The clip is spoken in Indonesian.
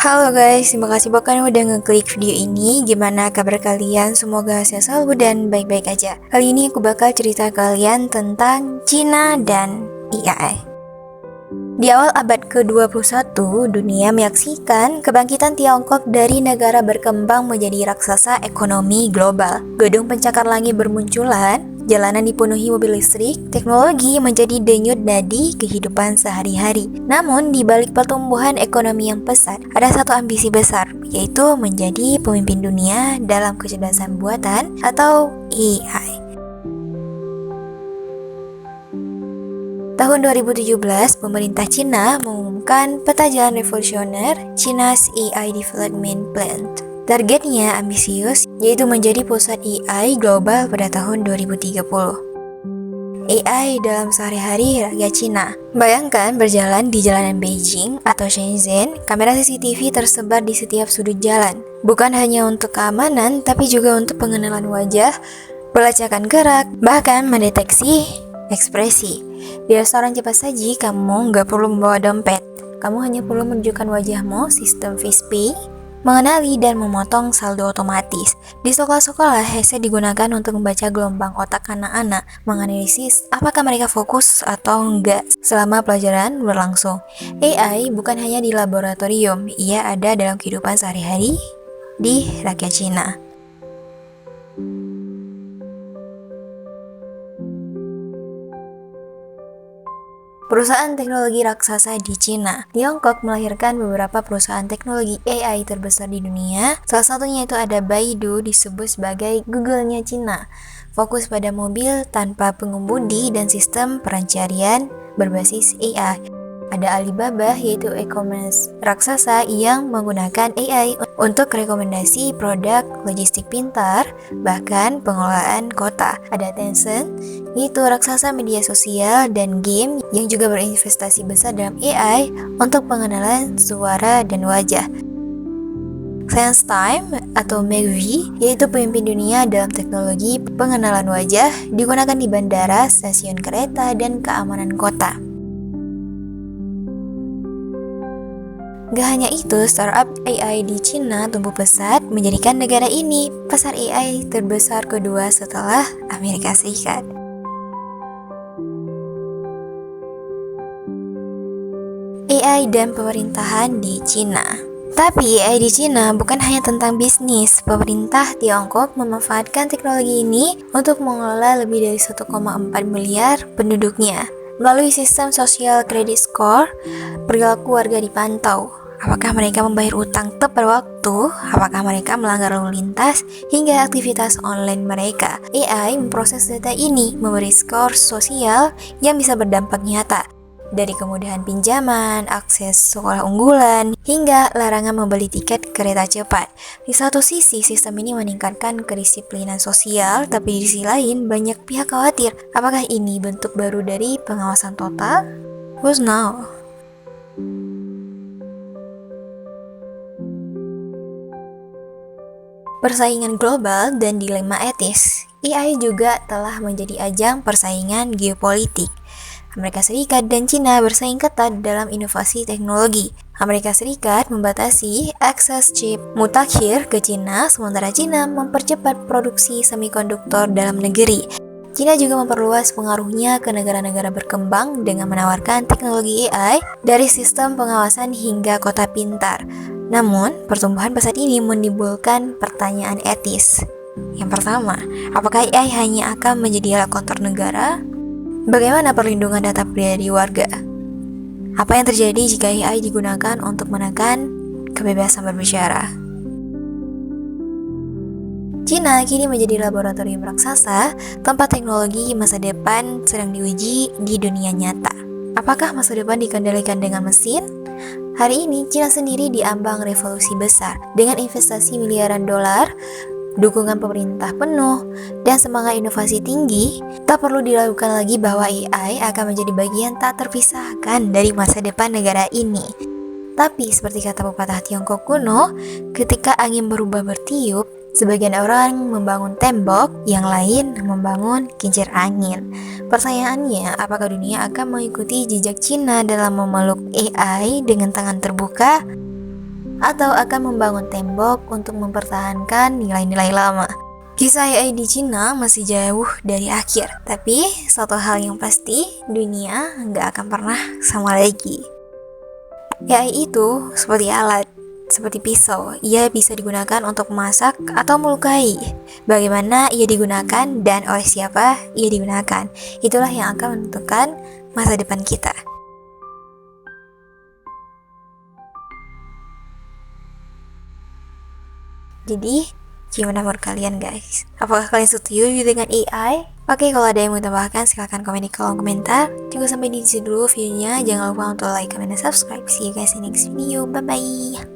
Halo guys, terima kasih banget udah ngeklik video ini. Gimana kabar kalian? Semoga sehat selalu dan baik-baik aja. Kali ini aku bakal cerita kalian tentang Cina dan AI. Di awal abad ke-21, dunia menyaksikan kebangkitan Tiongkok dari negara berkembang menjadi raksasa ekonomi global. Gedung pencakar langit bermunculan, jalanan dipenuhi mobil listrik, teknologi menjadi denyut nadi kehidupan sehari-hari. Namun, di balik pertumbuhan ekonomi yang pesat, ada satu ambisi besar, yaitu menjadi pemimpin dunia dalam kecerdasan buatan atau AI. Tahun 2017, pemerintah Cina mengumumkan peta jalan revolusioner China's AI Development Plan. Targetnya ambisius, yaitu menjadi pusat AI global pada tahun 2030. AI dalam sehari-hari rakyat Cina. Bayangkan berjalan di jalanan Beijing atau Shenzhen, kamera CCTV tersebar di setiap sudut jalan. Bukan hanya untuk keamanan, tapi juga untuk pengenalan wajah, pelacakan gerak, bahkan mendeteksi ekspresi. Di restoran cepat saji, kamu nggak perlu membawa dompet. Kamu hanya perlu menunjukkan wajahmu, sistem FacePay, mengenali dan memotong saldo otomatis. Di sekolah-sekolah, headset digunakan untuk membaca gelombang otak anak-anak, menganalisis apakah mereka fokus atau enggak selama pelajaran berlangsung. AI bukan hanya di laboratorium, ia ada dalam kehidupan sehari-hari di rakyat Cina. Perusahaan teknologi raksasa di Cina. Tiongkok melahirkan beberapa perusahaan teknologi AI terbesar di dunia. Salah satunya itu ada Baidu, disebut sebagai Google-nya Cina. Fokus pada mobil tanpa pengemudi dan sistem pencarian berbasis AI. Ada Alibaba, yaitu e-commerce raksasa yang menggunakan AI untuk rekomendasi produk logistik pintar, bahkan pengelolaan kota. Ada Tencent, yaitu raksasa media sosial dan game yang juga berinvestasi besar dalam AI untuk pengenalan suara dan wajah. SenseTime atau McAfee, yaitu pemimpin dunia dalam teknologi pengenalan wajah, digunakan di bandara, stasiun kereta, dan keamanan kota. Gak hanya itu, startup AI di Cina tumbuh pesat menjadikan negara ini pasar AI terbesar kedua setelah Amerika Serikat. AI dan pemerintahan di Cina. Tapi AI di Cina bukan hanya tentang bisnis. Pemerintah Tiongkok memanfaatkan teknologi ini untuk mengelola lebih dari 1,4 miliar penduduknya. Melalui sistem sosial credit score, perilaku warga dipantau. Apakah mereka membayar utang tepat waktu? Apakah mereka melanggar lalu lintas? Hingga aktivitas online mereka. AI memproses data ini, memberi skor sosial yang bisa berdampak nyata. Dari kemudahan pinjaman, akses sekolah unggulan, hingga larangan membeli tiket kereta cepat. Di satu sisi, sistem ini meningkatkan kedisiplinan sosial, tapi di sisi lain banyak pihak khawatir. Apakah ini bentuk baru dari pengawasan total? Who's now? Persaingan global dan dilema etis. AI juga telah menjadi ajang persaingan geopolitik. Amerika Serikat dan Cina bersaing ketat dalam inovasi teknologi. Amerika Serikat membatasi akses chip mutakhir ke Cina, sementara Cina mempercepat produksi semikonduktor dalam negeri. Cina juga memperluas pengaruhnya ke negara-negara berkembang dengan menawarkan teknologi AI dari sistem pengawasan hingga kota pintar. Namun, pertumbuhan pesat ini menimbulkan pertanyaan etis. Yang pertama, apakah AI hanya akan menjadi alat kontrol negara? Bagaimana perlindungan data pribadi warga? Apa yang terjadi jika AI digunakan untuk menekan kebebasan berbicara? Cina kini menjadi laboratorium raksasa, tempat teknologi masa depan sedang diuji di dunia nyata. Apakah masa depan dikendalikan dengan mesin? Hari ini, Cina sendiri diambang revolusi besar dengan investasi miliaran dolar, dukungan pemerintah penuh, dan semangat inovasi tinggi. Tak perlu diragukan lagi bahwa AI akan menjadi bagian tak terpisahkan dari masa depan negara ini. Tapi seperti kata pepatah Tiongkok kuno, ketika angin berubah bertiup, sebagian orang membangun tembok, yang lain membangun kincir angin. Pertanyaannya, apakah dunia akan mengikuti jejak Cina dalam memeluk AI dengan tangan terbuka? atau akan membangun tembok untuk mempertahankan nilai-nilai lama. Kisah AI di Cina masih jauh dari akhir, tapi satu hal yang pasti, dunia nggak akan pernah sama lagi. AI itu seperti alat, seperti pisau, ia bisa digunakan untuk memasak atau melukai. Bagaimana ia digunakan dan oleh siapa ia digunakan, itulah yang akan menentukan masa depan kita. Jadi, gimana menurut kalian guys? Apakah kalian setuju dengan AI? Oke, kalau ada yang mau tambahkan silahkan komen di kolom komentar. Juga sampai di sini dulu videonya. Jangan lupa untuk like, comment, dan subscribe. See you guys in next video. Bye-bye.